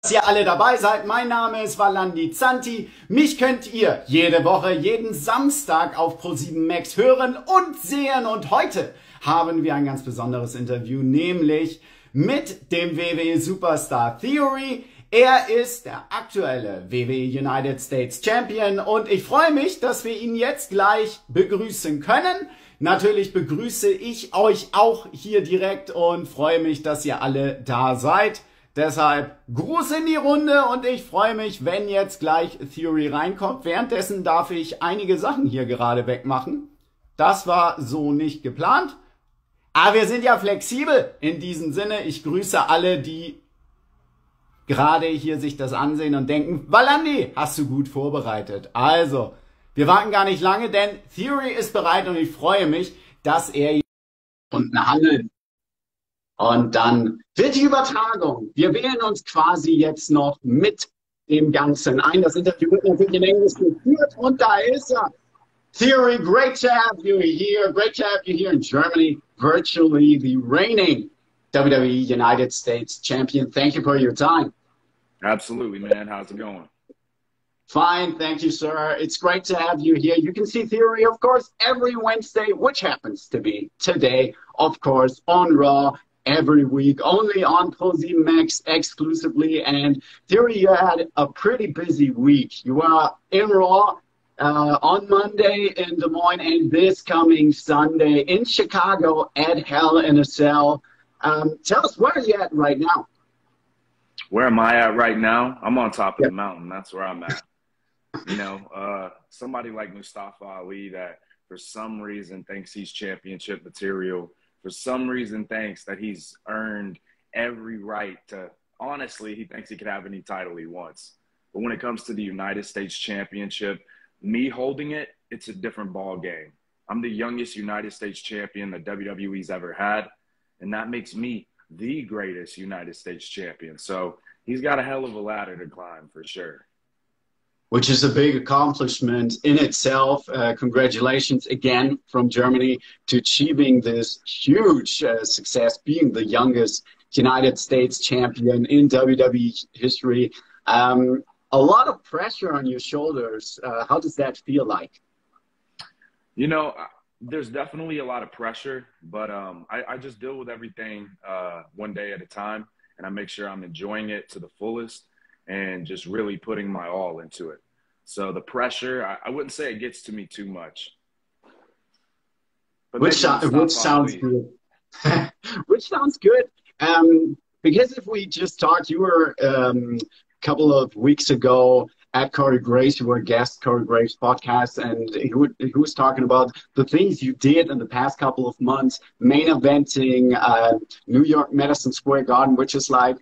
Dass ihr alle dabei seid. Mein Name ist Valandi Zanti. Mich könnt ihr jede Woche, jeden Samstag auf Pro7 Max hören und sehen. Und heute haben wir ein ganz besonderes Interview, nämlich mit dem WWE Superstar Theory. Er ist der aktuelle WWE United States Champion und ich freue mich, dass wir ihn jetzt gleich begrüßen können. Natürlich begrüße ich euch auch hier direkt und freue mich, dass ihr alle da seid. Deshalb Gruß in die Runde und ich freue mich, wenn jetzt gleich Theory reinkommt. Währenddessen darf ich einige Sachen hier gerade wegmachen. Das war so nicht geplant. Aber wir sind ja flexibel. In diesem Sinne, ich grüße alle, die gerade hier sich das ansehen und denken, Valandi, hast du gut vorbereitet. Also, wir warten gar nicht lange, denn Theory ist bereit und ich freue mich, dass er unten handelt. Und dann wird die Übertragung. Wir wählen uns quasi jetzt noch mit dem Ganzen ein. Das Interview wird natürlich in Englisch geführt und da ist er. Theory, great to have you here. Great to have you here in Germany. Virtually the reigning WWE United States Champion. Thank you for your time. Absolutely, man. How's it going? Fine, thank you, sir. It's great to have you here. You can see Theory, of course, every Wednesday, which happens to be today, of course, on Raw. Every week, only on Pro7 Max exclusively. And Theory, you had a pretty busy week. You were in Raw on Monday in Des Moines and this coming Sunday in Chicago at Hell in a Cell. Tell us, where are you at right now? Where am I at right now? I'm on top of the mountain. That's where I'm at. You know, somebody like Mustafa Ali that for some reason thinks he's championship material, for some reason thinks that he's earned every right to, honestly, he thinks he could have any title he wants. But when it comes to the United States Championship, me holding it, it's a different ball game. I'm the youngest United States champion that WWE's ever had, and that makes me the greatest United States champion. So he's got a hell of a ladder to climb for sure. Which is a big accomplishment in itself. Congratulations again from Germany to achieving this huge success, being the youngest United States champion in WWE history. A lot of pressure on your shoulders. How does that feel like? You know, there's definitely a lot of pressure, but I just deal with everything one day at a time, and I make sure I'm enjoying it to the fullest and just really putting my all into it. So the pressure, I wouldn't say it gets to me too much. But which sounds good. Which sounds good. Because if we just talked, you were a couple of weeks ago at Corey Graves, you were a guest Corey Graves podcast, and he was talking about the things you did in the past couple of months, main eventing New York Madison Square Garden, which is like,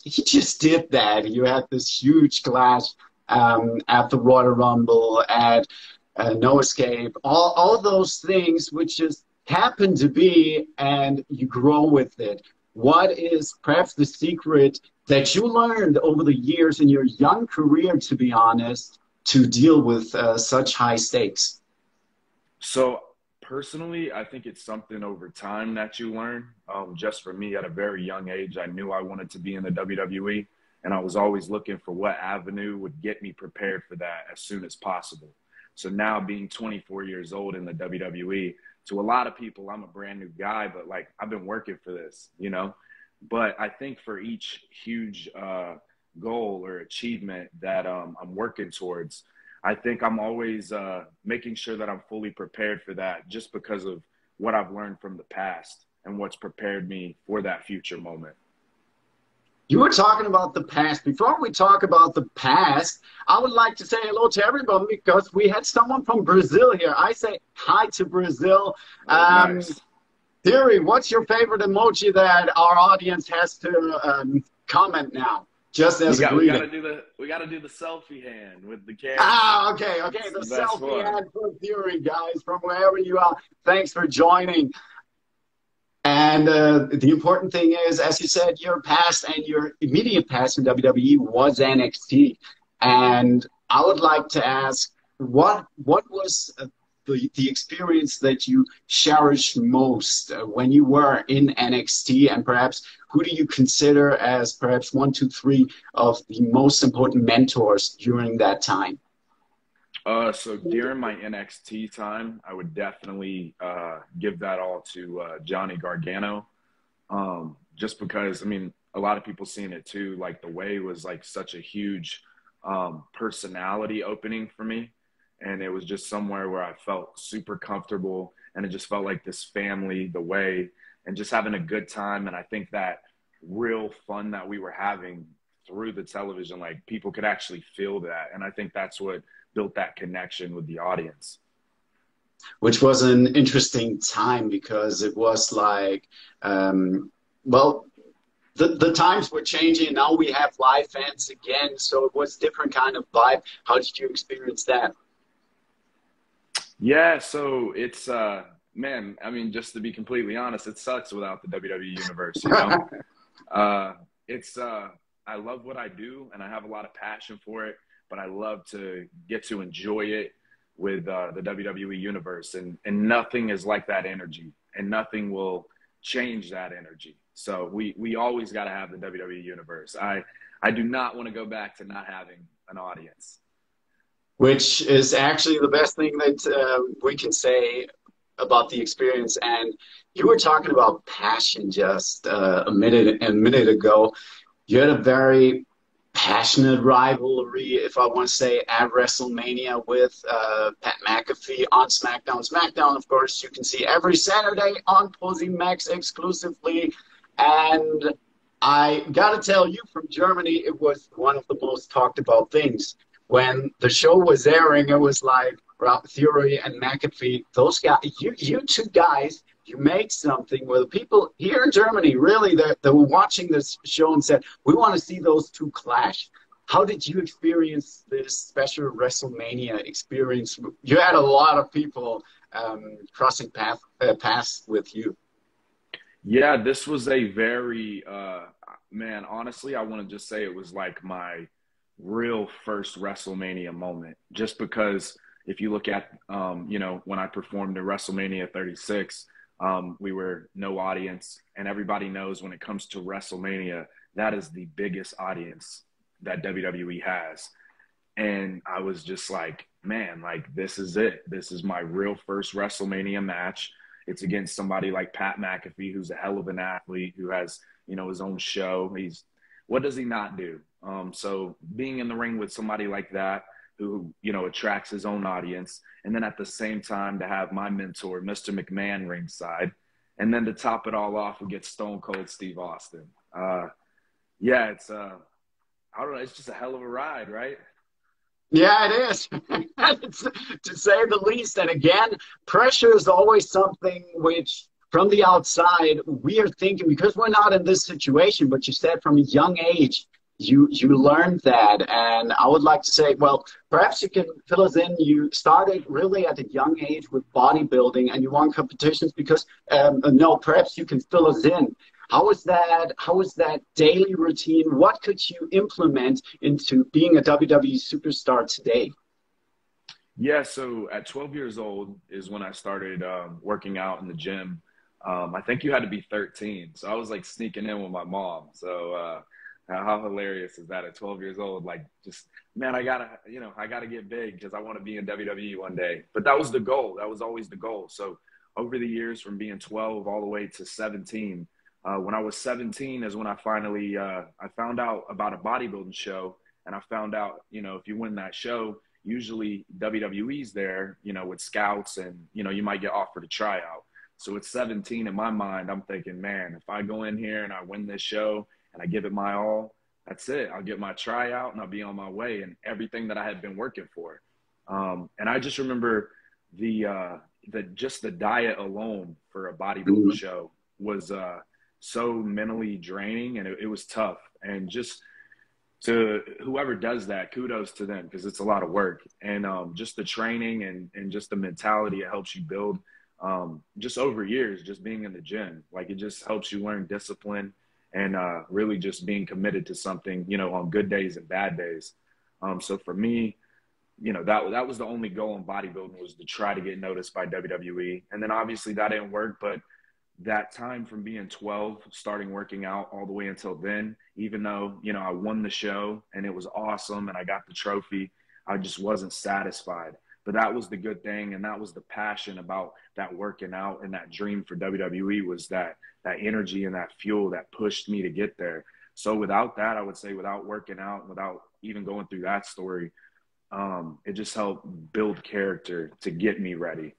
he just did that. You had this huge clash at the Royal Rumble, at No Escape, all those things which just happen to be, and you grow with it. What is perhaps the secret that you learned over the years in your young career, to be honest, to deal with such high stakes? So personally, I think it's something over time that you learn. Just for me, at a very young age, I knew I wanted to be in the WWE, and I was always looking for what avenue would get me prepared for that as soon as possible. So now being 24 years old in the WWE, to a lot of people, I'm a brand new guy, but like I've been working for this, you know? But I think for each huge goal or achievement that I'm working towards, I think I'm always making sure that I'm fully prepared for that just because of what I've learned from the past and what's prepared me for that future moment. You were talking about the past. Before we talk about the past, I would like to say hello to everyone because we had someone from Brazil here. I say hi to Brazil. Nice. Theory, what's your favorite emoji that our audience has to comment now? Just as a greeting. We gotta do the selfie hand with the camera. Ah, okay. The selfie hand for Theory, guys, from wherever you are. Thanks for joining. And the important thing is, as you said, your past and your immediate past in WWE was NXT. And I would like to ask, what was the experience that you cherished most when you were in NXT, and perhaps who do you consider as perhaps one, two, three of the most important mentors during that time? So during my NXT time, I would definitely give that all to Johnny Gargano. Just because, I mean, a lot of people seen it too. Like the way was like such a huge personality opening for me. And it was just somewhere where I felt super comfortable, and it just felt like this family, the way, and just having a good time. And I think that real fun that we were having through the television, like people could actually feel that. And I think that's what built that connection with the audience. Which was an interesting time because it was like, well, the times were changing, and now we have live fans again. So it was different kind of vibe. How did you experience that? Yeah, so it's man, I mean, just to be completely honest, it sucks without the WWE universe, you know. It's I love what I do, and I have a lot of passion for it, but I love to get to enjoy it with the WWE universe, and nothing is like that energy, and nothing will change that energy. So we always got to have the WWE universe. I do not want to go back to not having an audience. Which is actually the best thing that we can say about the experience. And you were talking about passion just a minute ago. You had a very passionate rivalry, if I want to say, at WrestleMania with Pat McAfee on SmackDown. SmackDown, of course, you can see every Saturday on ProSiebenMax exclusively. And I got to tell you, from Germany, it was one of the most talked about things. When the show was airing, it was like Theory and McAfee, those guys, you two guys, you made something where the people here in Germany, really, they were watching this show and said, we want to see those two clash. How did you experience this special WrestleMania experience? You had a lot of people crossing paths with you. Yeah, this was a very, man, honestly, I want to just say it was like my real first WrestleMania moment, just because if you look at, you know, when I performed in WrestleMania 36, we were no audience, and everybody knows when it comes to WrestleMania, that is the biggest audience that WWE has. And I was just like, man, like, this is it. This is my real first WrestleMania match. It's against somebody like Pat McAfee, who's a hell of an athlete, who has, you know, his own show. What does he not do? So being in the ring with somebody like that, who, you know, attracts his own audience, and then at the same time to have my mentor, Mr. McMahon, ringside, and then to top it all off, we get Stone Cold Steve Austin. Yeah, it's I don't know, it's just a hell of a ride, right? Yeah, it is, to say the least. And again, pressure is always something which, from the outside, we are thinking, because we're not in this situation, but you said from a young age, you learned that. And I would like to say, well, perhaps you can fill us in. You started really at a young age with bodybuilding, and you won competitions because, no, perhaps you can fill us in. How was that? How was that daily routine? What could you implement into being a WWE superstar today? Yeah, so at 12 years old is when I started working out in the gym. I think you had to be 13. So I was like sneaking in with my mom. So how hilarious is that at 12 years old? Like, just, man, I gotta get big because I want to be in WWE one day. But that was the goal. That was always the goal. So over the years, from being 12 all the way to 17, when I was 17 is when I finally, I found out about a bodybuilding show. And I found out, you know, if you win that show, usually WWE's there, you know, with scouts, and, you know, you might get offered a tryout. So at 17, in my mind, I'm thinking, man, if I go in here and I win this show and I give it my all, that's it. I'll get my tryout and I'll be on my way, and everything that I had been working for. And I just remember just the diet alone for a bodybuilding show was so mentally draining, and it was tough. And just to whoever does that, kudos to them, because it's a lot of work. And just the training and just the mentality it helps you build just over years, just being in the gym. Like, it just helps you learn discipline and really just being committed to something, you know, on good days and bad days. So for me, you know, that was the only goal in bodybuilding, was to try to get noticed by WWE. And then obviously that didn't work, but that time from being 12, starting working out all the way until then, even though, you know, I won the show and it was awesome and I got the trophy, I just wasn't satisfied. But that was the good thing, and that was the passion about that working out, and that dream for WWE was that energy and that fuel that pushed me to get there. So without that, I would say, without working out and without even going through that story, it just helped build character to get me ready.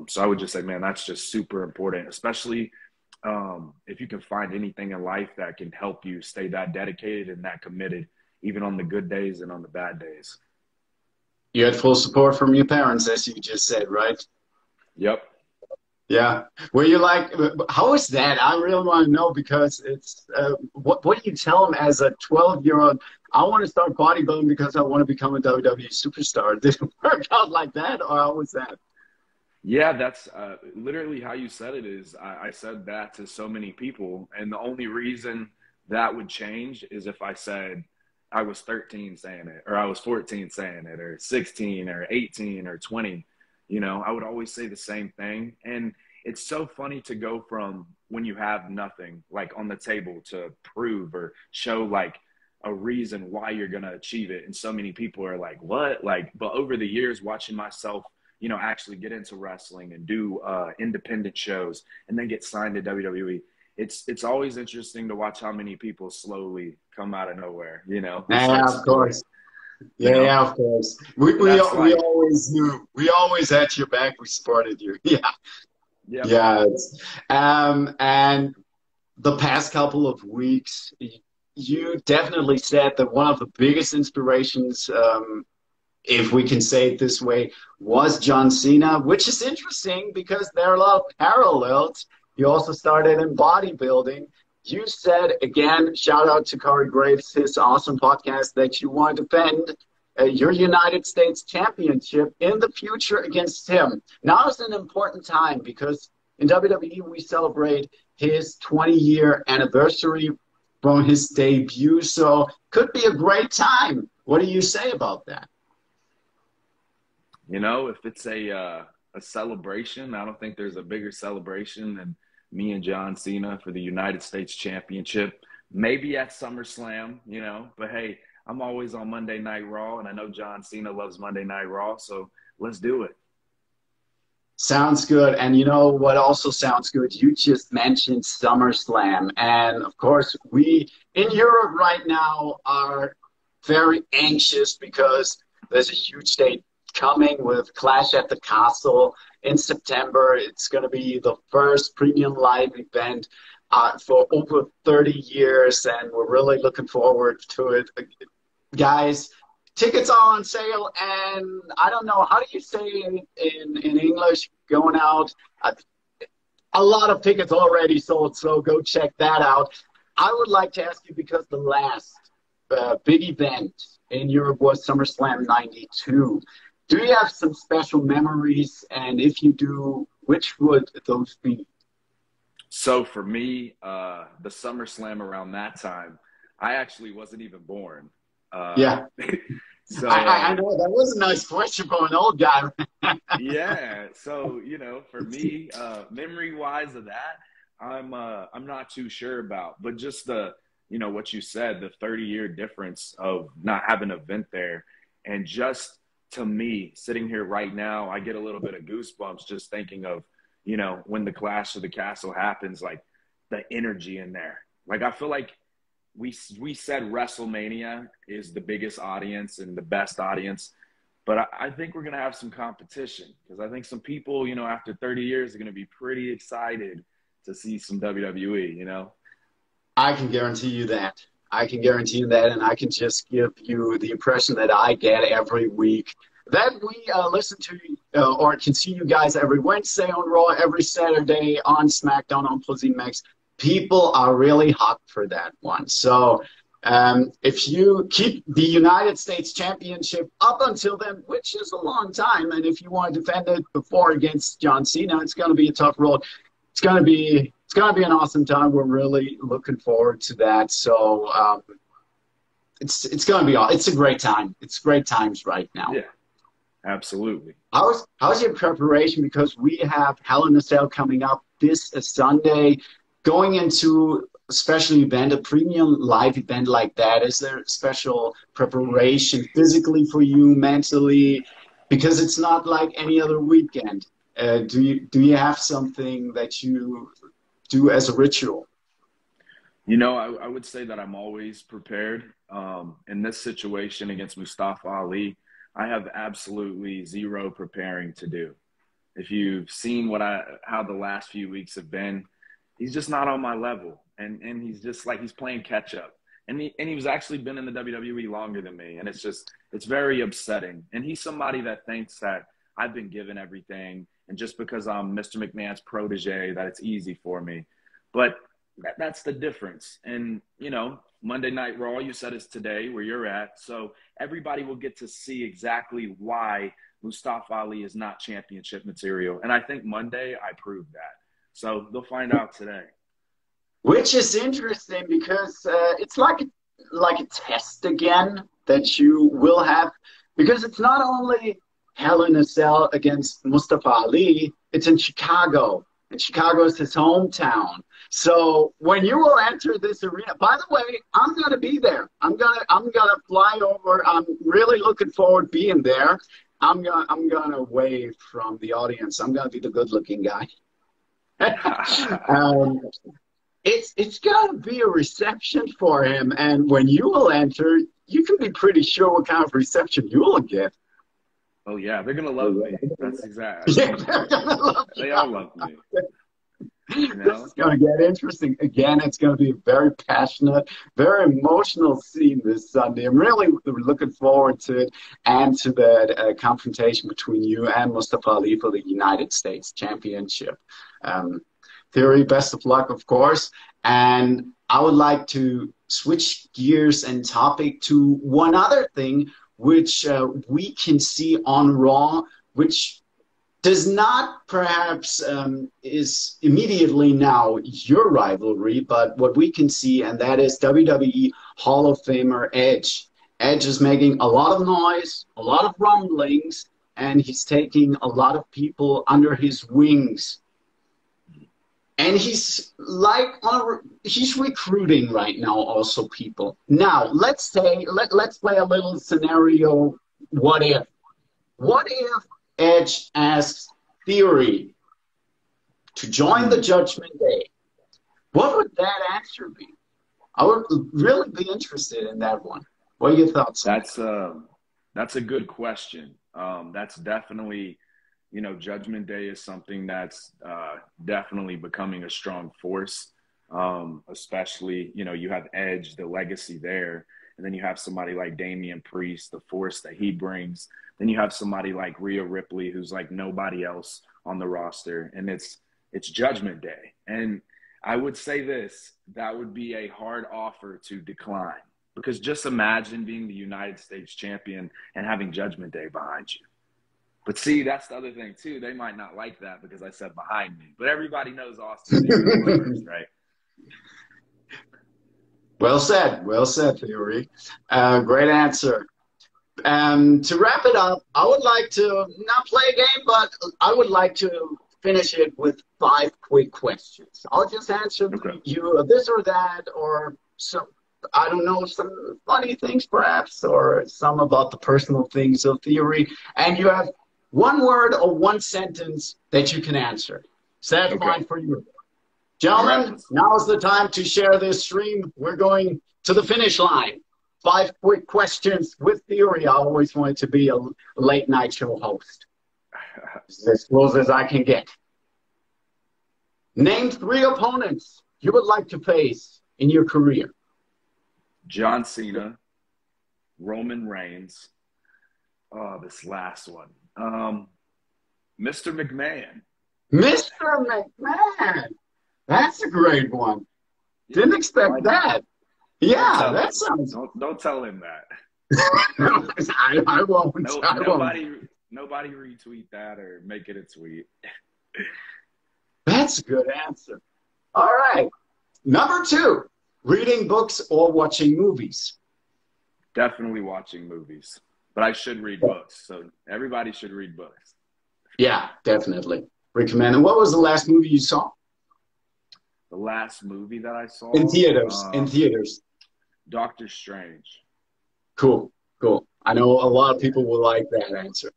So I would just say, man, that's just super important, especially if you can find anything in life that can help you stay that dedicated and that committed, even on the good days and on the bad days. You had full support from your parents, as you just said, right? Yep. Yeah. Were you like, how is that? I really want to know, because it's, what do you tell them as a 12-year-old? I want to start bodybuilding because I want to become a WWE superstar. Did it work out like that, or how was that? Yeah, that's literally how you said it. Is I said that to so many people, and the only reason that would change is if I said I was 13 saying it, or I was 14 saying it, or 16 or 18 or 20. You know, I would always say the same thing. And it's so funny to go from when you have nothing like on the table to prove or show like a reason why you're going to achieve it. And so many people are like, what? Like, but over the years, watching myself, you know, actually get into wrestling and do independent shows and then get signed to WWE. It's always interesting to watch how many people slowly come out of nowhere, you know? Yeah, of course. Yeah, you know? yeah, of course. We always knew. We always had your back. We supported you. Yeah. Yep. Yeah. And the past couple of weeks, you definitely said that one of the biggest inspirations, if we can say it this way, was John Cena, which is interesting because there are a lot of parallels. You also started in bodybuilding. You said, again, shout out to Corey Graves, his awesome podcast, that you want to defend your United States Championship in the future against him. Now is an important time because in WWE we celebrate his 20-year anniversary from his debut, so could be a great time. What do you say about that? You know, if it's a celebration, I don't think there's a bigger celebration than me and John Cena for the United States Championship. Maybe at SummerSlam, you know, but hey, I'm always on Monday Night Raw, and I know John Cena loves Monday Night Raw, so let's do it. Sounds good. And you know what also sounds good? You just mentioned SummerSlam. And of course, we in Europe right now are very anxious because there's a huge date coming with Clash at the Castle in September. It's going to be the first premium live event for over 30 years, and we're really looking forward to it. Guys, tickets are on sale, and I don't know, how do you say in English, going out? A lot of tickets already sold, so go check that out. I would like to ask you, because the last big event in Europe was SummerSlam 92. Do you have some special memories? And if you do, which would those be? So for me, the SummerSlam around that time, I actually wasn't even born. Yeah. So I know that was a nice question for an old guy. Yeah. So, you know, for me, memory wise of that, I'm not too sure about, but just the, you know, what you said, the 30-year difference of not having an event there. And just to me, sitting here right now, I get a little bit of goosebumps just thinking of, you know, when the Clash of the Castle happens, like the energy in there. Like, I feel like we said WrestleMania is the biggest audience and the best audience, but I think we're going to have some competition, because I think some people, you know, after 30 years are going to be pretty excited to see some WWE, you know? I can guarantee you that. I can guarantee you that, and I can just give you the impression that I get every week, that we listen to or can see you guys every Wednesday on Raw, every Saturday on SmackDown on ProSiebenMax. People are really hot for that one. So if you keep the United States Championship up until then, which is a long time, and if you want to defend it before against John Cena, it's going to be a tough road. It's going to be an awesome time. We're really looking forward to that. So it's going to be all. It's a great time. It's great times right now. Yeah, absolutely. How's your preparation? Because we have Hell in a Cell coming up this Sunday. Going into a special event, a premium live event like that, is there special preparation physically for you, mentally? Because it's not like any other weekend. Do you have something that you do as a ritual? You know, I would say that I'm always prepared. In this situation against Mustafa Ali, I have absolutely zero preparing to do. If you've seen how the last few weeks have been, he's just not on my level. And he's just like, he's playing catch up. And he was actually been in the WWE longer than me. And it's very upsetting. And he's somebody that thinks that I've been given everything. And just because I'm Mr. McMahon's protege, that it's easy for me. But that's the difference. And, you know, Monday Night Raw, you said, is today where you're at. So everybody will get to see exactly why Mustafa Ali is not championship material. And I think Monday I proved that. So they'll find out today. Which is interesting because it's like a test again that you will have, because it's not only Hell in a Cell against Mustafa Ali, it's in Chicago. And Chicago is his hometown. So when you will enter this arena, by the way, I'm going to be there. I'm gonna fly over. I'm really looking forward to being there. I'm gonna wave from the audience. I'm gonna be the good-looking guy. It's gonna be a reception for him, and when you will enter, you can be pretty sure what kind of reception you will get. Oh yeah, they're gonna love me. That's exactly. Yeah, they're gonna love you. They all love me. You know? This is going to get interesting. Again, it's going to be a very passionate, very emotional scene this Sunday. I'm really looking forward to it and to the confrontation between you and Mustafa Ali for the United States Championship. Theory, best of luck, of course. And I would like to switch gears and topic to one other thing, which we can see on Raw, which does not perhaps is immediately now your rivalry, but what we can see, and that is WWE Hall of Famer Edge. Edge is making a lot of noise, a lot of rumblings, and he's taking a lot of people under his wings. And he's he's recruiting right now also people. Now, let's play a little scenario, what if? What if Edge asks Theory to join the Judgment Day? What would that answer be? I would really be interested in that one. What are your thoughts? That's a good question. That's definitely, you know, Judgment Day is something that's definitely becoming a strong force. Especially, you know, you have Edge, the legacy there, and then you have somebody like Damian Priest, the force that he brings. Then you have somebody like Rhea Ripley, who's like nobody else on the roster, and it's Judgment Day. And I would say this, that would be a hard offer to decline, because just imagine being the United States champion and having Judgment Day behind you. But see, that's the other thing too. They might not like that because I said behind me, but everybody knows Austin first, right? Well said, Theory. Great answer. To wrap it up, I would like to not play a game, but I would like to finish it with 5 quick questions. I'll just answer you this or that, or some, I don't know, some funny things perhaps, or some about the personal things of Theory. And you have 1 word or 1 sentence that you can answer. Is that fine for you? Gentlemen, now is the time to share this stream. We're going to the finish line. 5 quick questions with Theory. I always wanted to be a late night show host. As close as I can get. Name 3 opponents you would like to face in your career. John Cena, Roman Reigns. Oh, this last one. Mr. McMahon. Mr. McMahon. That's a great one. Didn't expect that. Yeah, that sounds. Don't tell him that. I won't. Nobody retweet that or make it a tweet. That's a good answer. All right. Number 2, reading books or watching movies. Definitely watching movies, but I should read books. So everybody should read books. Yeah, definitely. Recommend. And what was the last movie you saw? The last movie that I In saw, theaters. In theaters. Doctor Strange. Cool. Cool. I know a lot of people will like that answer.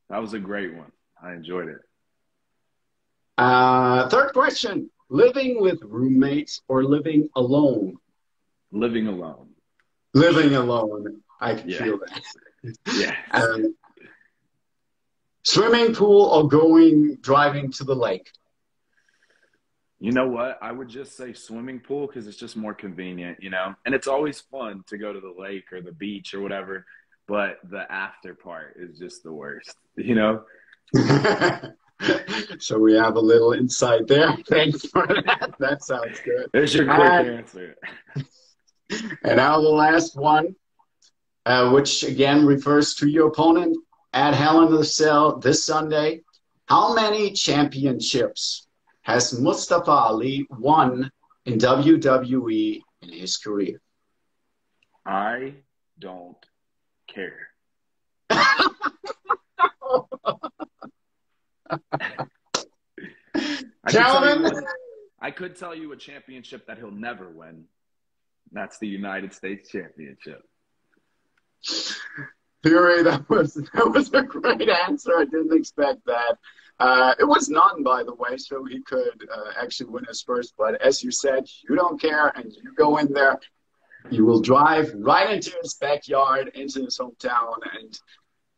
That was a great one. I enjoyed it. Third question. Living with roommates or living alone? Living alone. Living alone. I can feel that. Yeah. Swimming pool or driving to the lake? You know what? I would just say swimming pool because it's just more convenient, you know? And it's always fun to go to the lake or the beach or whatever, but the after part is just the worst, you know? So we have a little insight there. Thanks for that. That sounds good. There's your quick answer. And now the last one, which again refers to your opponent at Hell in a Cell this Sunday. How many championships has Mustafa Ali won in WWE in his career? I don't care. I could tell you a championship that he'll never win. That's the United States Championship. Theory, that was a great answer. I didn't expect that. It was none, by the way, so he could actually win his first. But as you said, you don't care, and you go in there. You will drive right into his backyard, into his hometown, and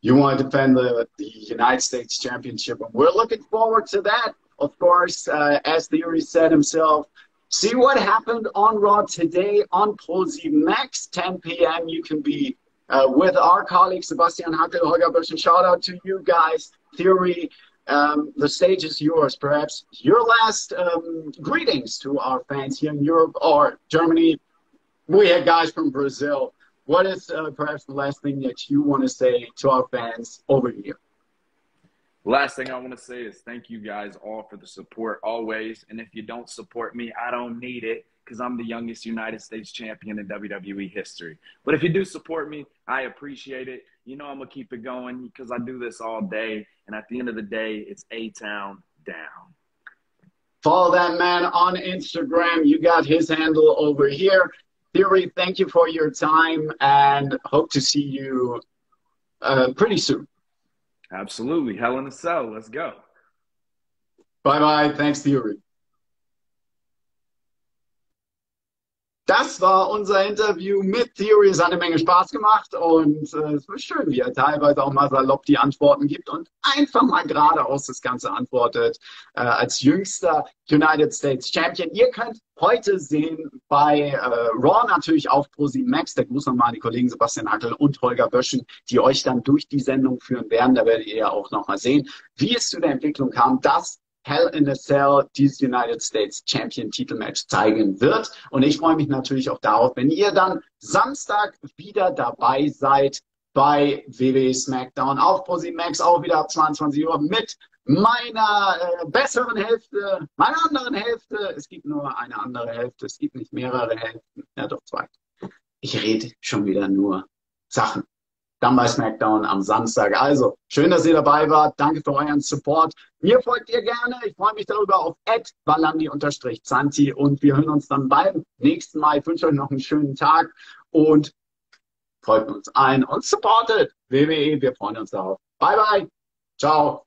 you want to defend the United States Championship. And we're looking forward to that. Of course, as Theory said himself, see what happened on Raw today on ProSieben Max, 10 p.m. You can be with our colleague Sebastian Hackel, Holger Böschen. Shout out to you guys. Theory, the stage is yours. Perhaps your last greetings to our fans here in Europe or Germany. We have guys from Brazil. What is perhaps the last thing that you want to say to our fans over here? Last thing I want to say is thank you guys all for the support always. And if you don't support me, I don't need it because I'm the youngest United States champion in WWE history. But if you do support me, I appreciate it. You know I'm going to keep it going because I do this all day. And at the end of the day, it's A-Town down. Follow that man on Instagram. You got his handle over here. Theory, thank you for your time and hope to see you pretty soon. Absolutely. Hell in a Cell. Let's go. Bye-bye. Thanks, Theory. Das war unser Interview mit Theory. Es hat eine Menge Spaß gemacht und es war schön, wie er teilweise auch mal salopp die Antworten gibt und einfach mal geradeaus das Ganze antwortet. Als jüngster United States Champion. Ihr könnt heute sehen bei Raw natürlich auf ProSieben Max. Der Gruß nochmal an die Kollegen Sebastian Hackel und Holger Böschen, die euch dann durch die Sendung führen werden. Da werdet ihr ja auch nochmal sehen, wie es zu der Entwicklung kam, dass Hell in a Cell dieses United States Champion Titelmatch zeigen wird. Und ich freue mich natürlich auch darauf, wenn ihr dann Samstag wieder dabei seid bei WWE SmackDown auf ProSieben Max, auch wieder ab 22 Uhr mit meiner besseren Hälfte, meiner anderen Hälfte. Es gibt nur eine andere Hälfte, es gibt nicht mehrere Hälften. Ja, doch zwei. Ich rede schon wieder nur Sachen. Dann bei SmackDown am Samstag. Also, schön, dass ihr dabei wart. Danke für euren Support. Mir folgt ihr gerne. Ich freue mich darüber auf @valandi_zanti und wir hören uns dann beim nächsten Mal. Ich wünsche euch noch einen schönen Tag und folgt uns ein und supportet WWE. Wir freuen uns darauf. Bye, bye. Ciao.